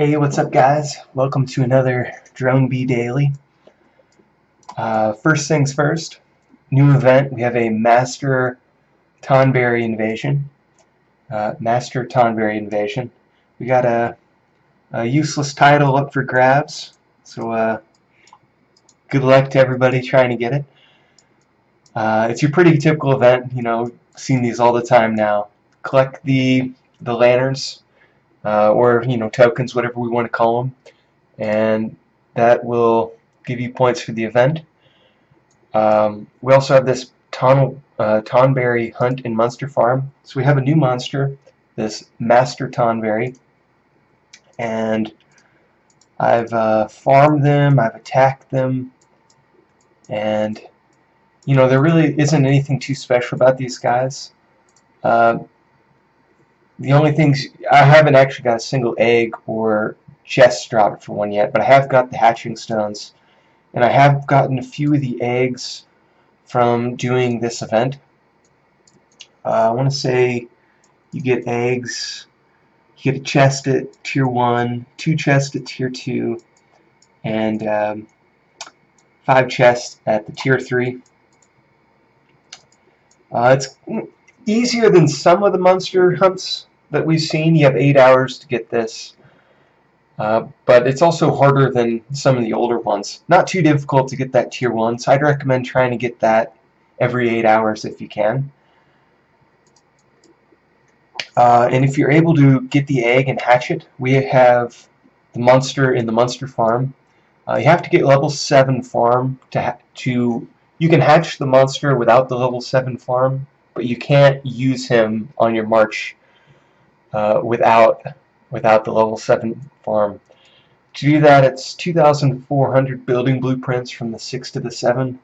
Hey, what's up guys? Welcome to another Drone Bee Daily. First things first, new event. We have a Master Tonberry invasion. We got a useless title up for grabs, so good luck to everybody trying to get it. It's your pretty typical event, seen these all the time now. Collect the lanterns, or tokens, whatever we want to call them, and that will give you points for the event. We also have this Tonberry hunt in Monster Farm. So we have a new monster, this Master Tonberry, and I've farmed them, I've attacked them, and there really isn't anything too special about these guys. The only things, I haven't actually got a single egg or chest dropped for one yet, but I have got the hatching stones, and I have gotten a few of the eggs from doing this event. I want to say you get eggs, you get a chest at tier 1, 2 chests at tier 2, and 5 chests at the tier 3. It's easier than some of the monster hunts that we've seen. You have 8 hours to get this, but it's also harder than some of the older ones. Not too difficult to get that tier 1, so I'd recommend trying to get that every 8 hours if you can. And if you're able to get the egg and hatch it, we have the monster in the monster farm. You have to get level 7 farm to you can hatch the monster without the level 7 farm, but you can't use him on your march without the level 7 farm. To do that, it's 2,400 building blueprints from the 6 to the 7.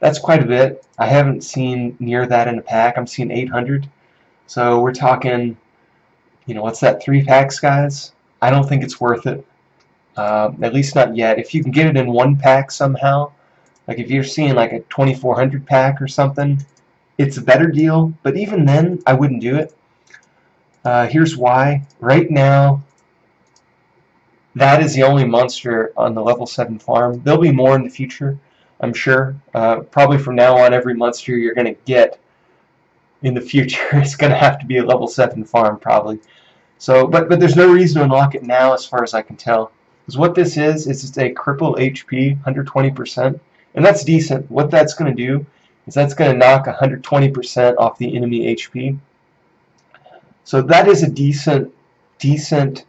That's quite a bit. I haven't seen near that in a pack. I'm seeing 800. So we're talking, what's that, 3 packs, guys? I don't think it's worth it. At least not yet. If you can get it in 1 pack somehow, like if you're seeing like a 2,400 pack or something, it's a better deal. But even then, I wouldn't do it. Here's why. Right now, that is the only monster on the level 7 farm. There'll be more in the future, I'm sure. Probably from now on, every monster you're going to get in the future is going to have to be a level 7 farm, probably. So, but there's no reason to unlock it now, as far as I can tell. Because what this is it's a cripple HP, 120%, and that's decent. What that's going to do is that's going to knock 120% off the enemy HP. So that is a decent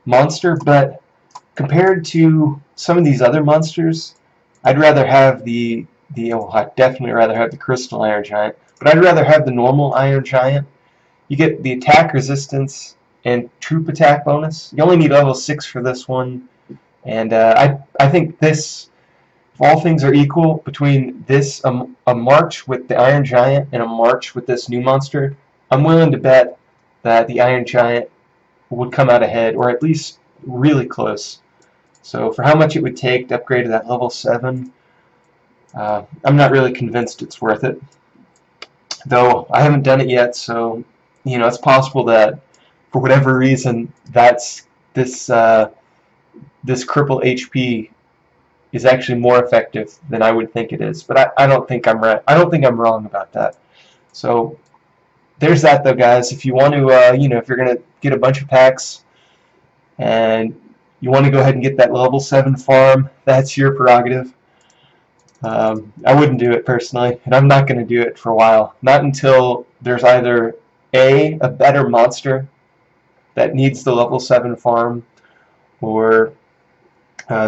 monster, but compared to some of these other monsters, I'd rather have I'd definitely rather have the Crystal Iron Giant, but I'd rather have the normal Iron Giant. You get the attack resistance and troop attack bonus. You only need level 6 for this one, and I think this, if all things are equal, between this, a march with the Iron Giant and a march with this new monster, I'm willing to bet that the Iron Giant would come out ahead, or at least really close. So for how much it would take to upgrade to that level 7, I'm not really convinced it's worth it. Though I haven't done it yet, so it's possible that for whatever reason this cripple HP is actually more effective than I would think it is. But I don't think I'm right. I don't think I'm wrong about that. So there's that, though, guys. If you want to, if you're going to get a bunch of packs and you want to go ahead and get that level 7 farm, that's your prerogative. I wouldn't do it personally, and I'm not going to do it for a while. Not until there's either A, a better monster that needs the level 7 farm, or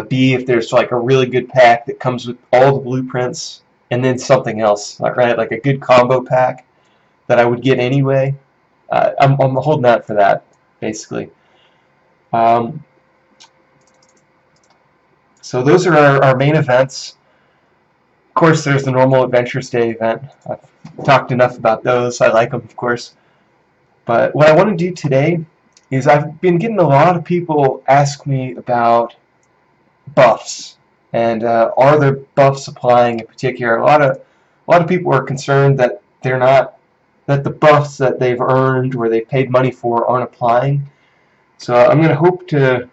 B, if there's like a really good pack that comes with all the blueprints and then something else, right? Like a good combo pack that I would get anyway. I'm holding out for that, basically. So those are our main events. Of course, there's the normal Adventures Day event. I've talked enough about those. I like them, of course. But what I want to do today is I've been getting a lot of people ask me about buffs, and are there buffs applying in particular. A lot of people are concerned that that the buffs that they've earned or they've paid money for aren't applying. So I'm going to hope to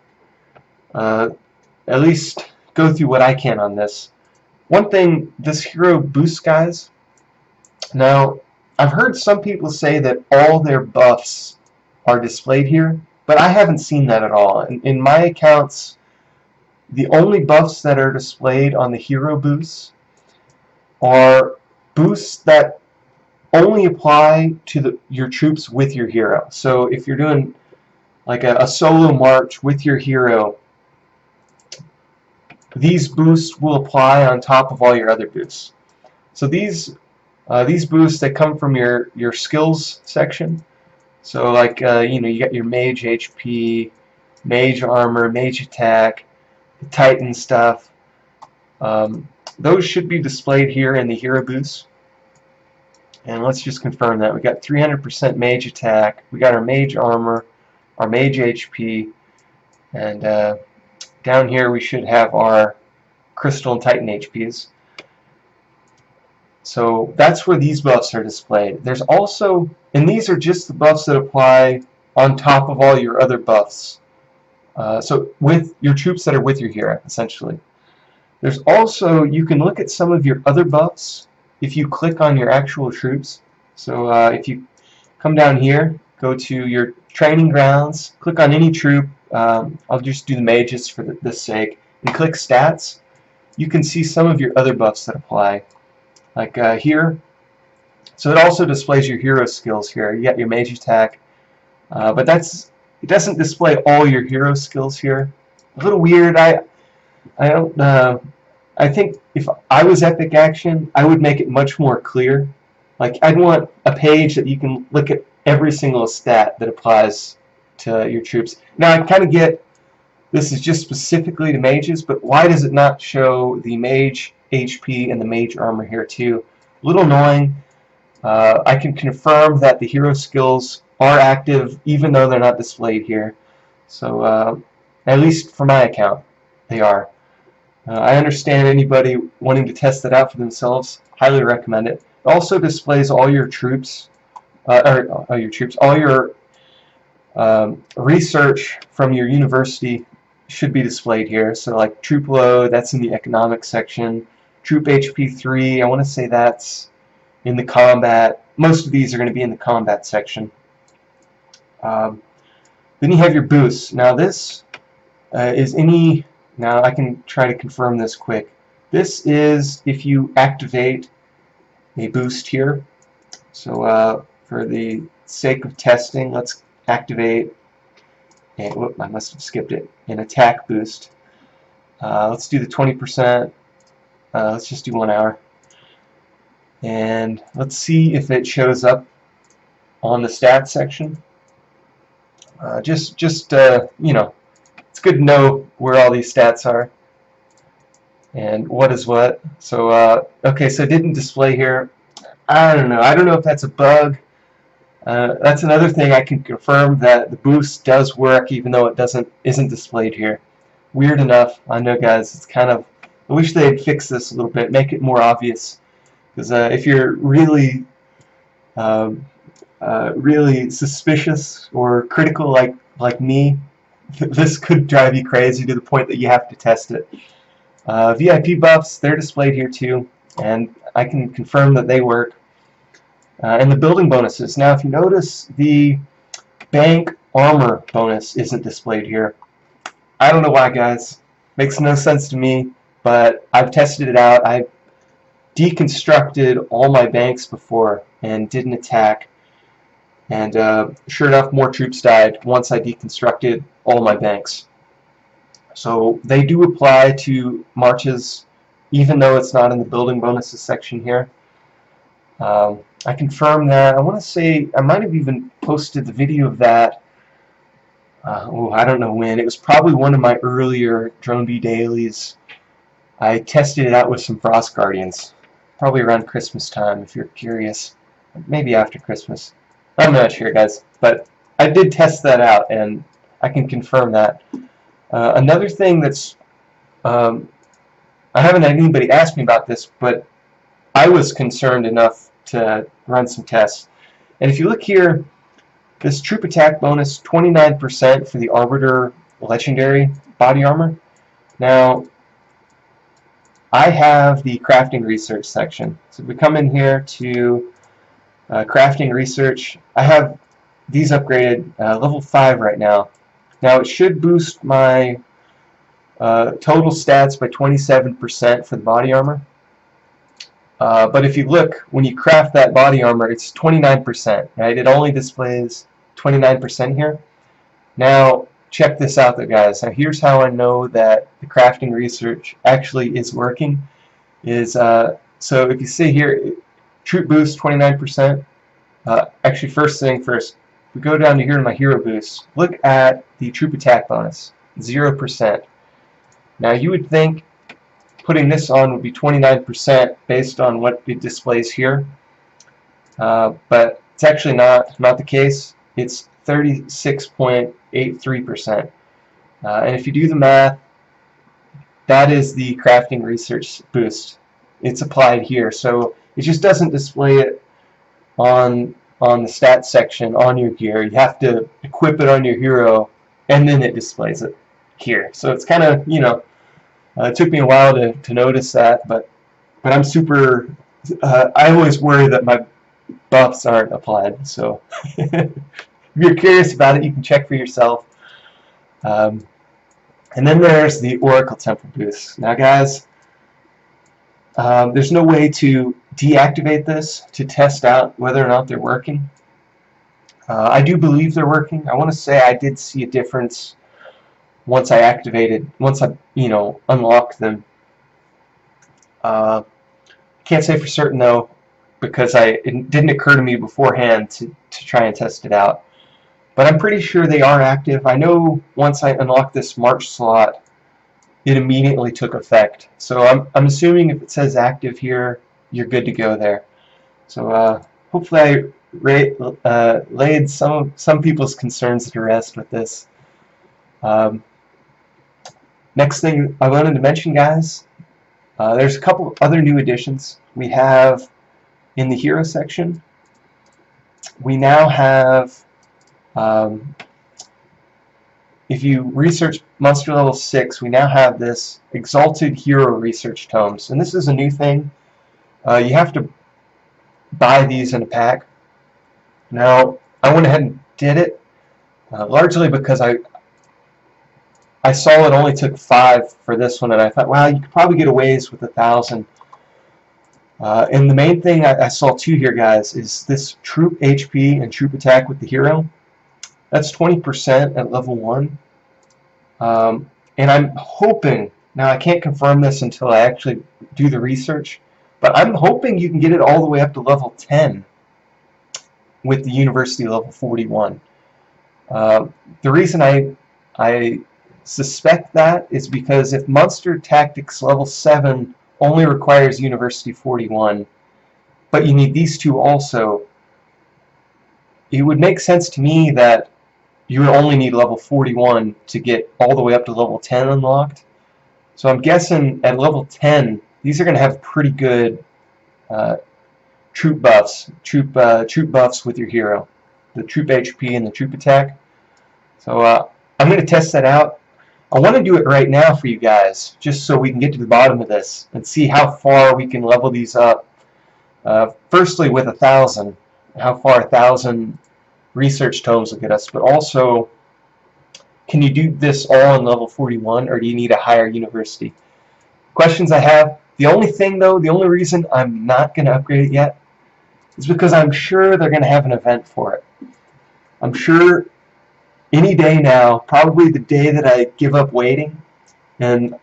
at least go through what I can on this. One thing, this hero boost, guys. Now, I've heard some people say that all their buffs are displayed here, but I haven't seen that at all. In my accounts, the only buffs that are displayed on the hero boosts are boosts that only apply to your troops with your hero. So if you're doing like a solo march with your hero, these boosts will apply on top of all your other boosts. So these boosts that come from your skills section. So like you know, you got your mage HP, mage armor, mage attack, the Titan stuff. Those should be displayed here in the hero boosts. And let's just confirm that. We got 300% mage attack, we got our mage armor, our mage HP, and down here we should have our crystal and Titan HPs. So that's where these buffs are displayed. There's also, and these are just the buffs that apply on top of all your other buffs. So with your troops that are with your hero, essentially. There's also, you can look at some of your other buffs if you click on your actual troops. So if you come down here, go to your training grounds, click on any troop. I'll just do the mages for this sake, and click stats. You can see some of your other buffs that apply, like here. So it also displays your hero skills here. You got your mage attack, but it doesn't display all your hero skills here. A little weird. I think if I was Epic Action, I would make it much more clear. Like, I'd want a page that you can look at every single stat that applies to your troops. Now, I kind of get this is just specifically to mages, but why does it not show the mage HP and the mage armor here too? A little annoying. I can confirm that the hero skills are active even though they're not displayed here. So, at least for my account, they are. I understand anybody wanting to test it out for themselves. Highly recommend it. It also displays all your troops, all your research from your university should be displayed here. So like troop load, that's in the economics section. Troop HP 3, I want to say that's in the combat. Most of these are going to be in the combat section. Then you have your boosts. Now this is any. Now I can try to confirm this quick. This is if you activate a boost here. So for the sake of testing, let's activate a, whoop, I must have skipped it, an attack boost. Let's do the 20%. Let's just do 1 hour. And let's see if it shows up on the stats section. You know, it's good to know where all these stats are and what is what. So okay, so it didn't display here. I don't know if that's a bug. That's another thing I can confirm, that the boost does work even though it isn't displayed here. Weird enough, I know, guys. It's kind of, I wish they'd fix this a little bit, make it more obvious. Because if you're really really suspicious or critical like me, this could drive you crazy to the point that you have to test it. VIP buffs, they're displayed here too, and I can confirm that they work. And the building bonuses. Now, if you notice, the bank armor bonus isn't displayed here. I don't know why, guys. Makes no sense to me, but I've tested it out. I've deconstructed all my banks before and did an attack. And sure enough, more troops died once I deconstructed all my banks. So they do apply to marches, even though it's not in the building bonuses section here. I confirm that. I want to say I might have even posted the video of that. I don't know when. It was probably one of my earlier Drone Bee dailies. I tested it out with some Frost Guardians, probably around Christmas time, if you're curious. Maybe after Christmas. I'm not sure, guys, but I did test that out, and I can confirm that. Another thing that's I haven't had anybody ask me about this, but I was concerned enough to run some tests. And if you look here, this troop attack bonus, 29% for the Arbiter legendary body armor. Now, I have the crafting research section. So if we come in here to crafting research, I have these upgraded level 5 right now. Now it should boost my total stats by 27% for the body armor. But if you look, when you craft that body armor, it's 29%, right? It only displays 29% here. Now, check this out though, guys. Now here's how I know that the crafting research actually is working. So if you see here, troop boost 29%. Actually, first thing first, we go down to here to my hero boost. Look at the troop attack bonus, 0%. Now you would think putting this on would be 29% based on what it displays here, but it's actually not the case. It's 36.83%. And if you do the math, that is the crafting research boost. It's applied here, so it just doesn't display it on the stats section on your gear. You have to equip it on your hero, and then it displays it here. So it's kind of, you know, it took me a while to notice that, but I'm super. I always worry that my buffs aren't applied. So if you're curious about it, you can check for yourself. And then there's the Oracle Temple boost. Now, guys, there's no way to deactivate this to test out whether or not they're working. I do believe they're working. I want to say I did see a difference once I unlocked them. Can't say for certain though, because it didn't occur to me beforehand to try and test it out. But I'm pretty sure they are active. I know once I unlocked this March slot, it immediately took effect. So I'm assuming if it says active here, you're good to go there. So hopefully I laid some people's concerns to rest with this. Next thing I wanted to mention, guys, there's a couple other new additions. We have in the hero section, we now have, if you research monster level 6, we now have this Exalted Hero Research Tomes. And this is a new thing. You have to buy these in a pack. Now, I went ahead and did it, largely because I saw it only took 5 for this one, and I thought, wow, you could probably get away with 1,000. And the main thing I saw too here, guys, is this troop HP and troop attack with the hero. That's 20% at level 1. And I'm hoping, now I can't confirm this until I actually do the research, but I'm hoping you can get it all the way up to level 10 with the University level 41. The reason I suspect that is because if Monster Tactics level 7 only requires University 41, but you need these two also, it would make sense to me that you would only need level 41 to get all the way up to level 10 unlocked. So I'm guessing at level 10, these are going to have pretty good troop buffs with your hero, the troop HP and the troop attack. So I'm going to test that out. I want to do it right now for you guys, just so we can get to the bottom of this and see how far we can level these up. Firstly, with 1,000, how far 1,000 research tomes will get us, but also, can you do this all on level 41, or do you need a higher university? Questions I have. The only thing, though, the only reason I'm not going to upgrade it yet is because I'm sure they're going to have an event for it. I'm sure any day now, probably the day that I give up waiting and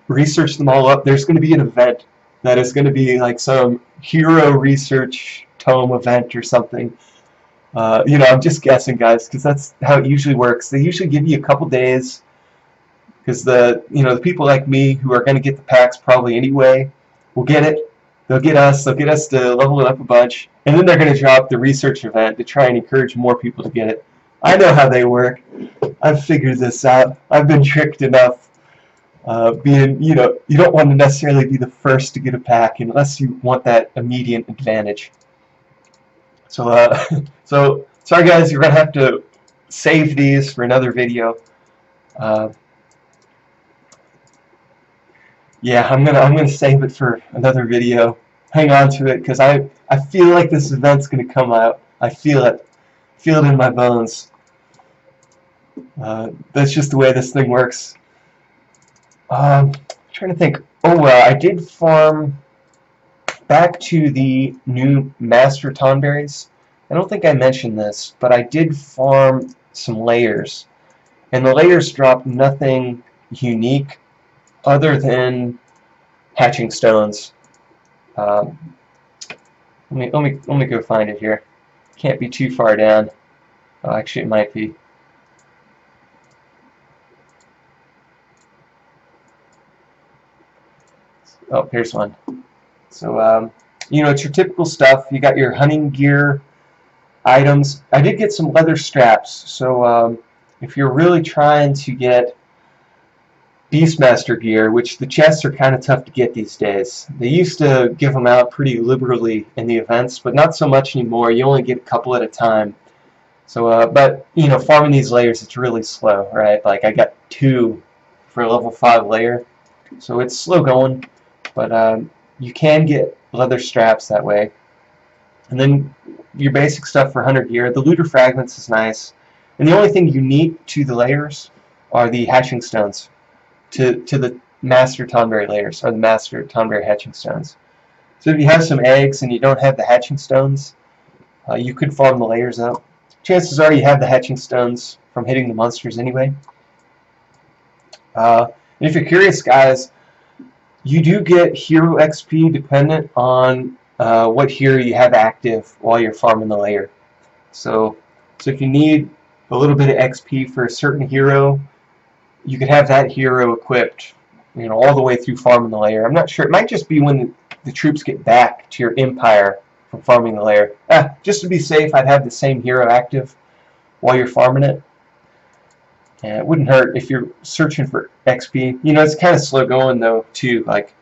research them all up, there's going to be an event that is going to be like some hero research tome event or something. You know, I'm just guessing, guys, because that's how it usually works. They usually give you a couple days, because the people like me who are going to get the packs probably anyway will get it. They'll get us to level it up a bunch, and then they're going to drop the research event to try and encourage more people to get it. I know how they work. I've figured this out. I've been tricked enough. You don't want to necessarily be the first to get a pack unless you want that immediate advantage. So, so sorry guys, you're gonna have to save these for another video. Uh, yeah, I'm gonna save it for another video. Hang on to it because I feel like this event's gonna come out. I feel it in my bones. That's just the way this thing works. I'm trying to think. Oh, I did farm back to the new master Tonberries. I don't think I mentioned this, but I did farm some layers, and the layers dropped nothing unique other than hatching stones. Let me go find it here. Can't be too far down. Oh, actually, it might be. Oh, here's one. So, you know, it's your typical stuff. You got your hunting gear items. I did get some leather straps. So, if you're really trying to get Beastmaster gear, which the chests are kind of tough to get these days. They used to give them out pretty liberally in the events, but not so much anymore. You only get a couple at a time. So, but, you know, farming these layers, it's really slow, right? Like, I got 2 for a level 5 layer. So it's slow going, but you can get leather straps that way. And then your basic stuff for hunter gear. The looter fragments is nice. And the only thing unique to the layers are the hatching stones to the master Tonberry layers, or the master Tonberry hatching stones. So if you have some eggs and you don't have the hatching stones, you could farm the layers out. Chances are you have the hatching stones from hitting the monsters anyway. And if you're curious, guys, you do get hero XP dependent on what hero you have active while you're farming the layer. So if you need a little bit of XP for a certain hero, you could have that hero equipped, you know, all the way through farming the layer. I'm not sure. It might just be when the troops get back to your empire from farming the layer. Just to be safe, I'd have the same hero active while you're farming it. And it wouldn't hurt if you're searching for XP. You know, it's kind of slow going though too. Like,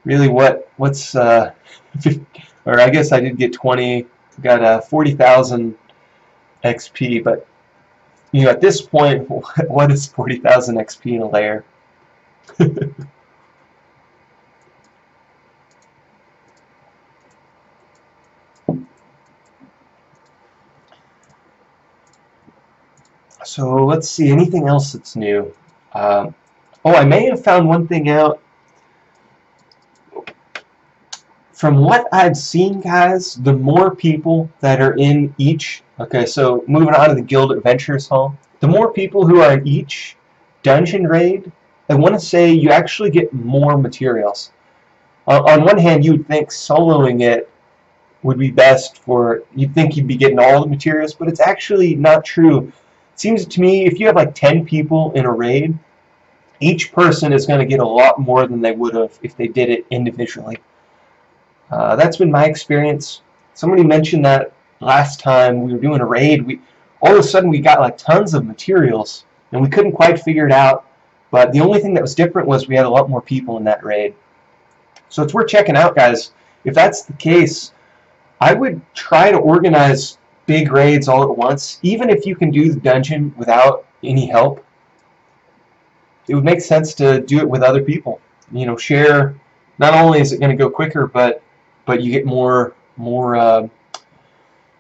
really, what's or I guess I did get 20. Got 40,000 XP, but you know, at this point, what is 40,000 XP in a layer? So let's see, anything else that's new? Oh, I may have found one thing out. From what I've seen, guys, the more people that are in each, okay, so moving on to the Guild Adventurers Hall, the more people who are in each dungeon raid, I want to say you actually get more materials. On one hand, you would think soloing it would be best for, you'd think you'd be getting all the materials, but it's actually not true. It seems to me if you have like 10 people in a raid, each person is going to get a lot more than they would have if they did it individually. That's been my experience. Somebody mentioned that last time we were doing a raid, all of a sudden we got like tons of materials and we couldn't quite figure it out, but the only thing that was different was we had a lot more people in that raid. So it's worth checking out, guys. If that's the case, I would try to organize big raids all at once, even if you can do the dungeon without any help. It would make sense to do it with other people. You know, share. Not only is it going to go quicker, but you get more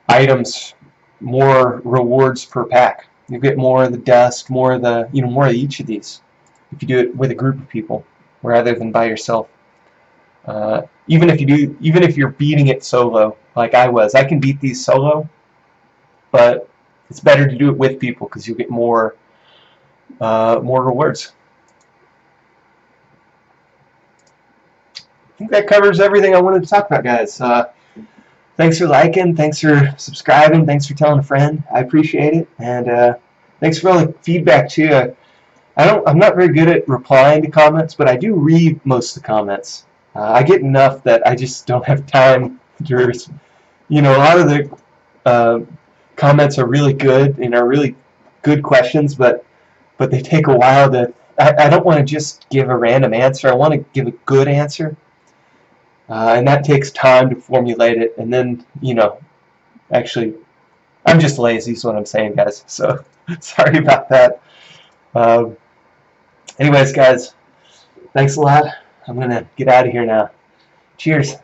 items, more rewards per pack. You get more of the dust, more of the, you know, more of each of these if you do it with a group of people rather than by yourself. Even if you're beating it solo, like I was, I can beat these solo, but it's better to do it with people because you get more rewards. I think that covers everything I wanted to talk about, guys. Thanks for liking, thanks for subscribing, thanks for telling a friend. I appreciate it, and thanks for all the feedback too. I'm not very good at replying to comments, but I do read most of the comments. I get enough that I just don't have time to, you know, a lot of the comments are really good and are really good questions, but they take a while to. I don't want to just give a random answer. I want to give a good answer. And that takes time to formulate it, and then, you know, actually, I'm just lazy is what I'm saying, guys, so sorry about that. Anyways, guys, thanks a lot. I'm gonna get out of here now. Cheers.